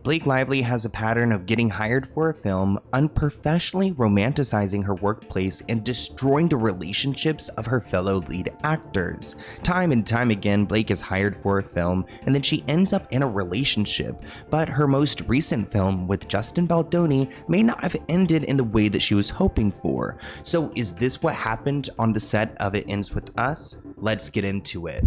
Blake Lively has a pattern of getting hired for a film, unprofessionally romanticizing her workplace, and destroying the relationships of her fellow lead actors. Time and time again, Blake is hired for a film, and then she ends up in a relationship, but her most recent film with Justin Baldoni may not have ended in the way that she was hoping for. So is this what happened on the set of It Ends With Us? Let's get into it.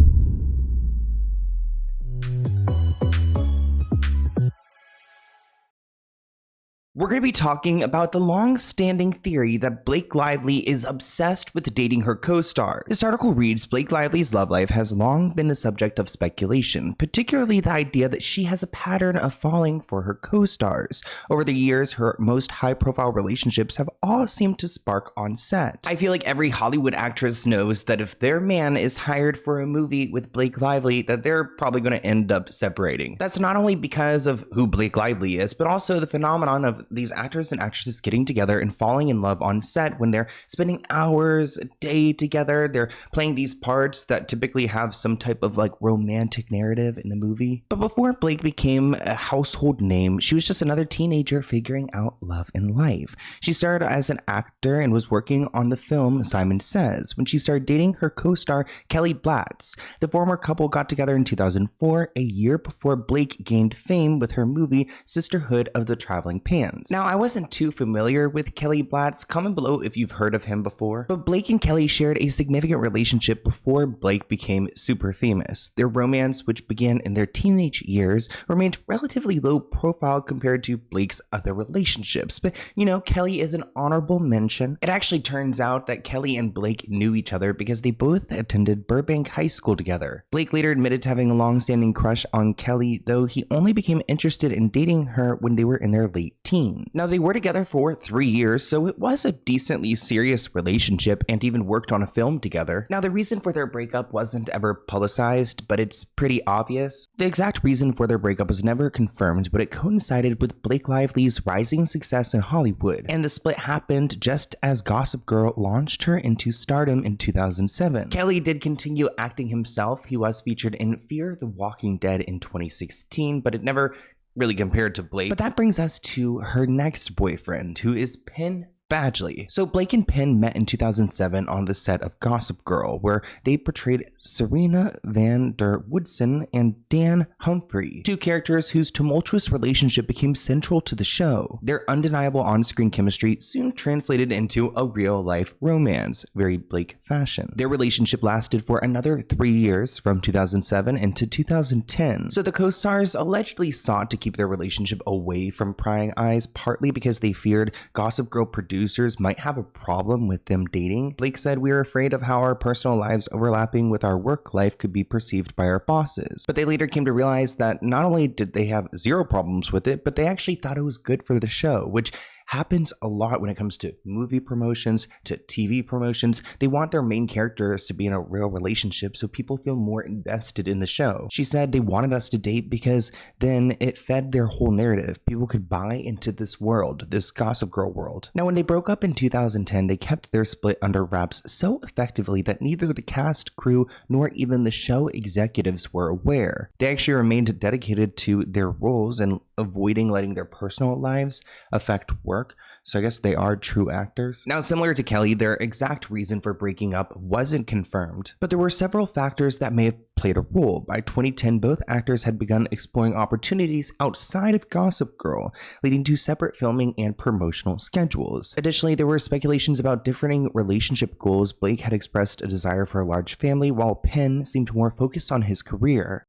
We're going to be talking about the long-standing theory that Blake Lively is obsessed with dating her co-star. This article reads, Blake Lively's love life has long been the subject of speculation, particularly the idea that she has a pattern of falling for her co-stars. Over the years, her most high-profile relationships have all seemed to spark on set. I feel like every Hollywood actress knows that if their man is hired for a movie with Blake Lively, that they're probably going to end up separating. That's not only because of who Blake Lively is, but also the phenomenon of these actors and actresses getting together and falling in love on set when they're spending hours a day together. They're playing these parts that typically have some type of like romantic narrative in the movie. But before Blake became a household name, she was just another teenager figuring out love and life. She started as an actor and was working on the film Simon Says when she started dating her co-star Kelly Blatz. The former couple got together in 2004, a year before Blake gained fame with her movie Sisterhood of the Traveling Pants. Now, I wasn't too familiar with Kelly Blatz. Comment below if you've heard of him before. But Blake and Kelly shared a significant relationship before Blake became super famous. Their romance, which began in their teenage years, remained relatively low profile compared to Blake's other relationships. But, you know, Kelly is an honorable mention. It actually turns out that Kelly and Blake knew each other because they both attended Burbank High School together. Blake later admitted to having a long-standing crush on Kelly, though he only became interested in dating her when they were in their late teens. Now, they were together for 3 years, so it was a decently serious relationship and even worked on a film together. Now, the reason for their breakup wasn't ever publicized, but it's pretty obvious. The exact reason for their breakup was never confirmed, but it coincided with Blake Lively's rising success in Hollywood, and the split happened just as Gossip Girl launched her into stardom in 2007. Kelly did continue acting himself. He was featured in Fear the Walking Dead in 2016, but it never really compared to Blake. But that brings us to her next boyfriend, who is Penn Badgley. So Blake and Penn met in 2007 on the set of Gossip Girl, where they portrayed Serena Van der Woodsen and Dan Humphrey, two characters whose tumultuous relationship became central to the show. Their undeniable on-screen chemistry soon translated into a real-life romance, very Blake fashion. Their relationship lasted for another 3 years, from 2007 into 2010. So the co-stars allegedly sought to keep their relationship away from prying eyes, partly because they feared Gossip Girl producers might have a problem with them dating. Blake said, "We were afraid of how our personal lives overlapping with our work life could be perceived by our bosses." But they later came to realize that not only did they have zero problems with it, but they actually thought it was good for the show, which happens a lot when it comes to movie promotions, to TV promotions. They want their main characters to be in a real relationship so people feel more invested in the show. She said they wanted us to date because then it fed their whole narrative. People could buy into this world, this Gossip Girl world. Now, when they broke up in 2010, they kept their split under wraps so effectively that neither the cast, crew, nor even the show executives were aware. They actually remained dedicated to their roles and avoiding letting their personal lives affect work. So I guess they are true actors. Now, similar to Kelly, their exact reason for breaking up wasn't confirmed, but there were several factors that may have played a role. By 2010, both actors had begun exploring opportunities outside of Gossip Girl, leading to separate filming and promotional schedules. Additionally, there were speculations about differing relationship goals. Blake had expressed a desire for a large family, while Penn seemed more focused on his career.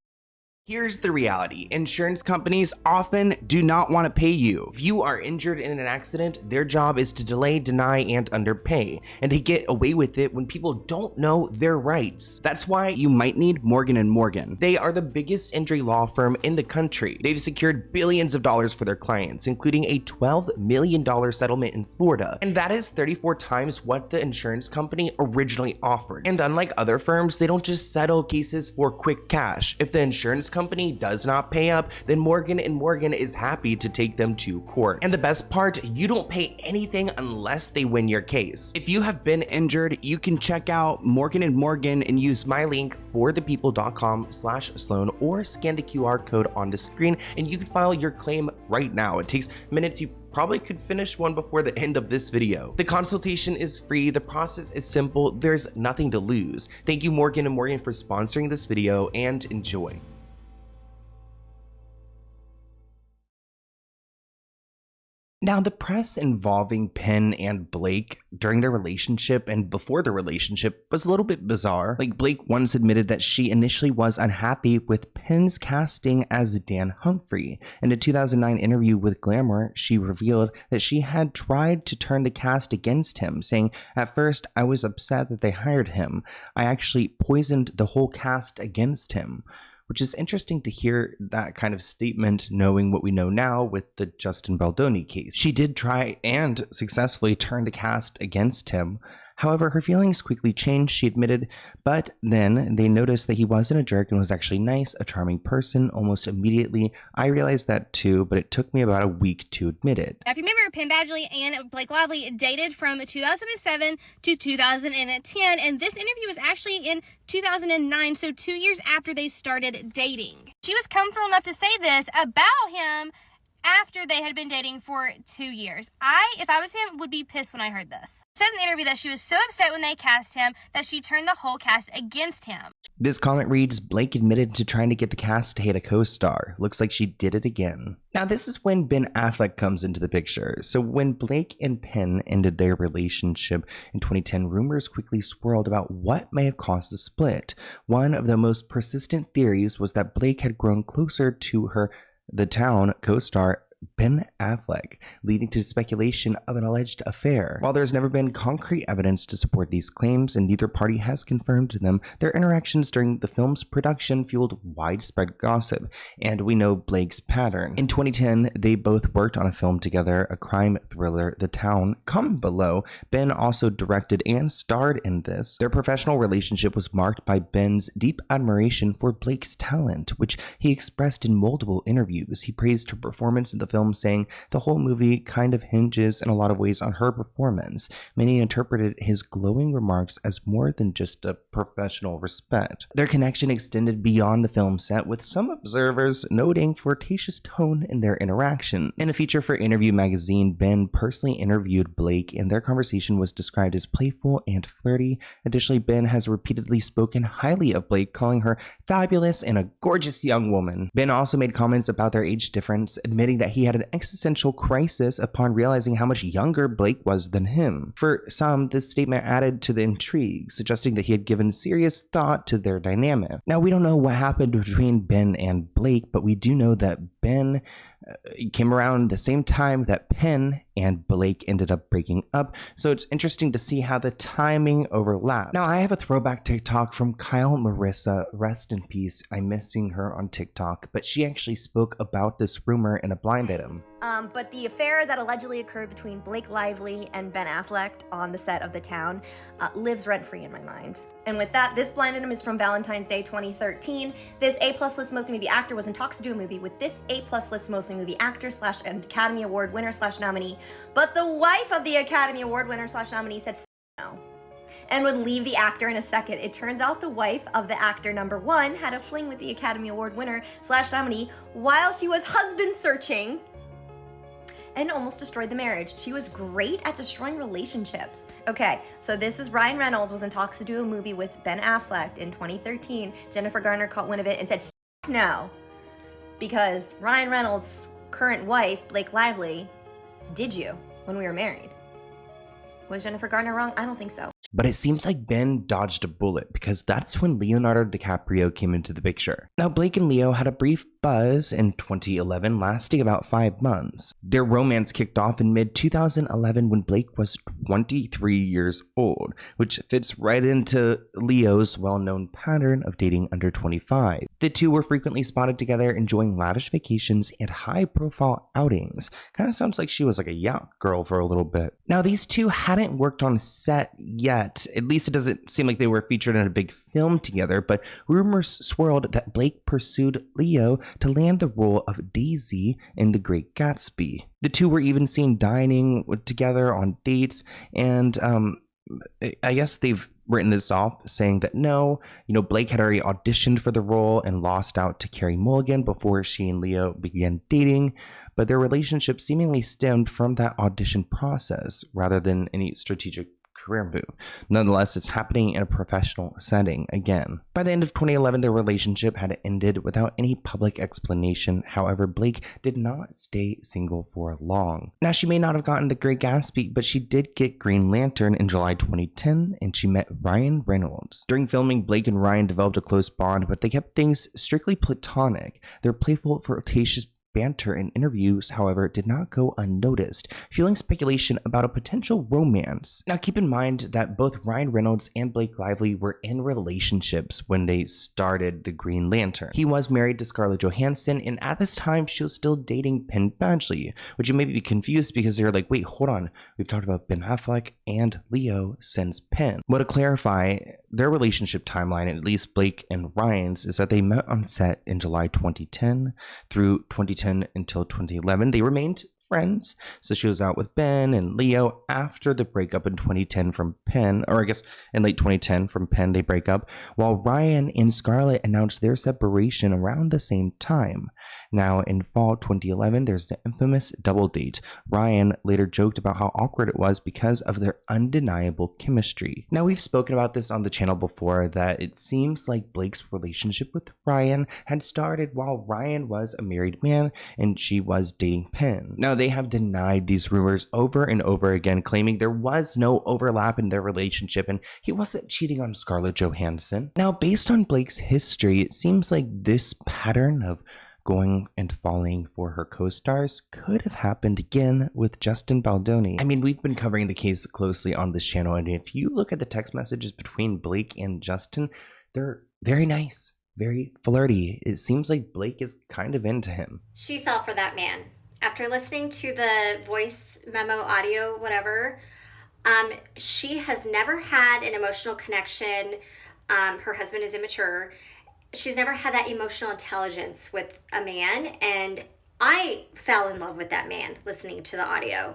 Here's the reality. Insurance companies often do not want to pay you. If you are injured in an accident, their job is to delay, deny, and underpay. And they get away with it when people don't know their rights. That's why you might need Morgan & Morgan. They are the biggest injury law firm in the country. They've secured billions of dollars for their clients, including a $12 million settlement in Florida. And that is 34 times what the insurance company originally offered. And unlike other firms, they don't just settle cases for quick cash. If the insurance company does not pay up, then Morgan & Morgan is happy to take them to court. And the best part, you don't pay anything unless they win your case. If you have been injured, you can check out Morgan & Morgan and use my link forthepeople.com/Sloan or scan the QR code on the screen and you can file your claim right now. It takes minutes. You probably could finish one before the end of this video. The consultation is free. The process is simple. There's nothing to lose. Thank you, Morgan & Morgan, for sponsoring this video, and enjoy. Now, the press involving Penn and Blake during their relationship and before the relationship was a little bit bizarre. Like, Blake once admitted that she initially was unhappy with Penn's casting as Dan Humphrey. In a 2009 interview with Glamour, she revealed that she had tried to turn the cast against him, saying, "At first, I was upset that they hired him. I actually poisoned the whole cast against him." Which is interesting to hear that kind of statement, knowing what we know now with the Justin Baldoni case. She did try and successfully turn the cast against him. However, her feelings quickly changed, she admitted, but then they noticed that he wasn't a jerk and was actually nice, a charming person almost immediately. I realized that too, but it took me about a week to admit it. Now, if you remember, Penn Badgley and Blake Lively dated from 2007 to 2010, and this interview was actually in 2009, so 2 years after they started dating. She was comfortable enough to say this about him after they had been dating for 2 years. If I was him, would be pissed when I heard this. Said in the interview that she was so upset when they cast him that she turned the whole cast against him. This comment reads, Blake admitted to trying to get the cast to hate a co-star. Looks like she did it again. Now, this is when Ben Affleck comes into the picture. So when Blake and Penn ended their relationship in 2010, rumors quickly swirled about what may have caused the split. One of the most persistent theories was that Blake had grown closer to the Town co-star Ben Affleck, leading to speculation of an alleged affair. While there's never been concrete evidence to support these claims and neither party has confirmed them, their interactions during the film's production fueled widespread gossip, and we know Blake's pattern. In 2010, they both worked on a film together, a crime thriller, The Town. Comment below. Ben also directed and starred in this. Their professional relationship was marked by Ben's deep admiration for Blake's talent, which he expressed in multiple interviews. He praised her performance in the film, saying the whole movie kind of hinges in a lot of ways on her performance. Many interpreted his glowing remarks as more than just a professional respect. Their connection extended beyond the film set, with some observers noting flirtatious tone in their interactions. In a feature for Interview magazine, Ben personally interviewed Blake, and their conversation was described as playful and flirty. Additionally, Ben has repeatedly spoken highly of Blake, calling her fabulous and a gorgeous young woman. Ben also made comments about their age difference, admitting that he had an existential crisis upon realizing how much younger Blake was than him. For some, this statement added to the intrigue, suggesting that he had given serious thought to their dynamic. Now, we don't know what happened between Ben and Blake, but we do know that Ben came around the same time that Penn and Blake ended up breaking up, so it's interesting to see how the timing overlaps. Now, I have a throwback TikTok from Kyle Marissa, rest in peace. I'm missing her on TikTok, but she actually spoke about this rumor in a blind item. But the affair that allegedly occurred between Blake Lively and Ben Affleck on the set of The Town lives rent-free in my mind. And with that, this blind item is from Valentine's Day 2013. This A+ list mostly movie actor was in talks to do a movie with this A+ list mostly movie actor / Academy Award winner / nominee, but the wife of the Academy Award winner / nominee said no, and would leave the actor in a second. It turns out the wife of the actor #1 had a fling with the Academy Award winner / nominee while she was husband searching and almost destroyed the marriage. She was great at destroying relationships. Okay, so this is Ryan Reynolds was in talks to do a movie with Ben Affleck in 2013. Jennifer Garner caught wind of it and said, no, because Ryan Reynolds' current wife, Blake Lively, did you when we were married. Was Jennifer Garner wrong? I don't think so. But it seems like Ben dodged a bullet, because that's when Leonardo DiCaprio came into the picture. Now, Blake and Leo had a brief buzz in 2011, lasting about 5 months. Their romance kicked off in mid-2011 when Blake was 23 years old, which fits right into Leo's well-known pattern of dating under 25. The two were frequently spotted together enjoying lavish vacations and high-profile outings. Kind of sounds like she was like a yacht girl for a little bit. Now, these two hadn't worked on set yet yet. At least it doesn't seem like they were featured in a big film together, but rumors swirled that Blake pursued Leo to land the role of Daisy in The Great Gatsby. The two were even seen dining together on dates, and I guess they've written this off, saying that no, Blake had already auditioned for the role and lost out to Carey Mulligan before she and Leo began dating, but their relationship seemingly stemmed from that audition process rather than any strategic career move. Nonetheless, it's happening in a professional setting again. By the end of 2011, their relationship had ended without any public explanation. However, Blake did not stay single for long. Now, she may not have gotten The Great Gatsby, but she did get Green Lantern in July 2010, and she met Ryan Reynolds. During filming, Blake and Ryan developed a close bond, but they kept things strictly platonic. Their playful, flirtatious banter in interviews, however, did not go unnoticed, fueling speculation about a potential romance. Now, keep in mind that both Ryan Reynolds and Blake Lively were in relationships when they started The Green Lantern. He was married to Scarlett Johansson, and at this time, she was still dating Penn Badgley, which you may be confused because they're like, wait, hold on, we've talked about Ben Affleck and Leo since Penn. Well, to clarify, their relationship timeline, at least Blake and Ryan's, is that they met on set in July 2010 through 2010 until 2011. They remained friends, so she was out with Ben and Leo after the breakup in 2010 from Penn, or I guess in late 2010 from Penn they break up, while Ryan and Scarlett announced their separation around the same time. Now, in fall 2011, there's the infamous double date. Ryan later joked about how awkward it was because of their undeniable chemistry. Now, we've spoken about this on the channel before, that it seems like Blake's relationship with Ryan had started while Ryan was a married man and she was dating Penn. Now, they have denied these rumors over and over again, claiming there was no overlap in their relationship and he wasn't cheating on Scarlett Johansson. Now, based on Blake's history, it seems like this pattern of going and falling for her co-stars could have happened again with Justin Baldoni. I mean, we've been covering the case closely on this channel, and if you look at the text messages between Blake and Justin, they're very nice, very flirty. It seems like Blake is kind of into him. She fell for that man. After listening to the voice memo, audio, whatever, she has never had an emotional connection. Her husband is immature. She's never had that emotional intelligence with a man, and I fell in love with that man listening to the audio.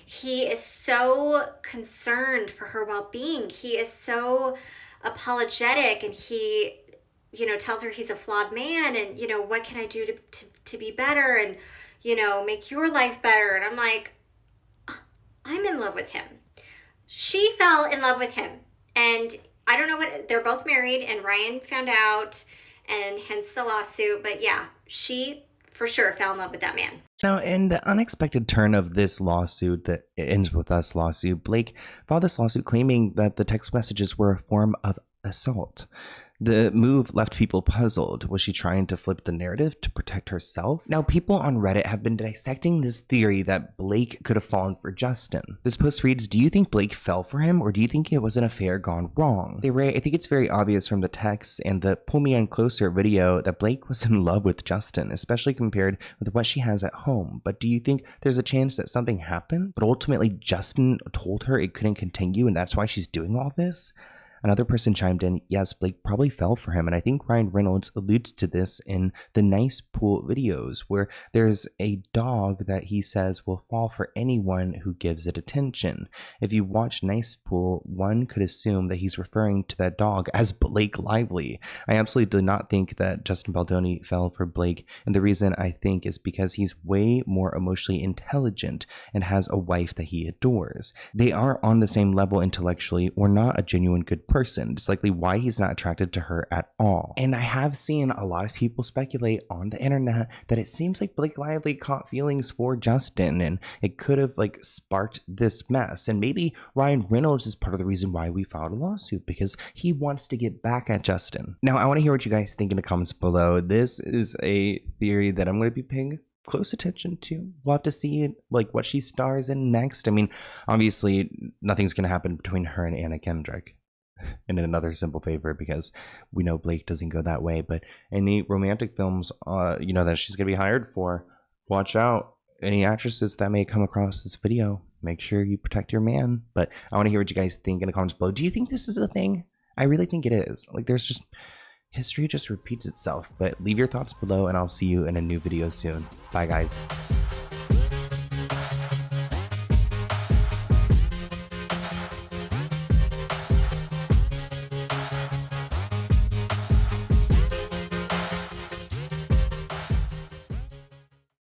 He is so concerned for her well-being. He is so apologetic, and he, tells her he's a flawed man, and, what can I do to be better and, make your life better? And I'm like, I'm in love with him. She fell in love with him, and I don't know what, they're both married, and Ryan found out, and hence the lawsuit. But yeah, she for sure fell in love with that man. Now, in the unexpected turn of this lawsuit that ends with us lawsuit, Blake filed this lawsuit claiming that the text messages were a form of assault. The move left people puzzled. Was she trying to flip the narrative to protect herself? Now, people on Reddit have been dissecting this theory that Blake could have fallen for Justin. This post reads, do you think Blake fell for him, or do you think it was an affair gone wrong? They write, I think it's very obvious from the text and the Pull Me In Closer video that Blake was in love with Justin, especially compared with what she has at home. But do you think there's a chance that something happened, but ultimately Justin told her it couldn't continue and that's why she's doing all this? Another person chimed in, yes, Blake probably fell for him, and I think Ryan Reynolds alludes to this in the Nice Pool videos, where there's a dog that he says will fall for anyone who gives it attention. If you watch Nice Pool, one could assume that he's referring to that dog as Blake Lively. I absolutely do not think that Justin Baldoni fell for Blake, and the reason I think is because he's way more emotionally intelligent and has a wife that he adores. They are on the same level intellectually, or not a genuine good person. It's likely why he's not attracted to her at all. And I have seen a lot of people speculate on the internet that it seems like Blake Lively caught feelings for Justin, and it could have sparked this mess. And maybe Ryan Reynolds is part of the reason why we filed a lawsuit, because he wants to get back at Justin. Now, I want to hear what you guys think in the comments below. This is a theory that I'm going to be paying close attention to. We'll have to see what she stars in next. I mean, obviously nothing's going to happen between her and Anna Kendrick. And another simple favor, because we know Blake doesn't go that way, but any romantic films that she's gonna be hired for, watch out. Any actresses that may come across this video. make sure you protect your man. But I want to hear what you guys think in the comments below. Do you think this is a thing? I really think it is. Like, there's just, history just repeats itself. But leave your thoughts below, and I'll see you in a new video soon. Bye, guys.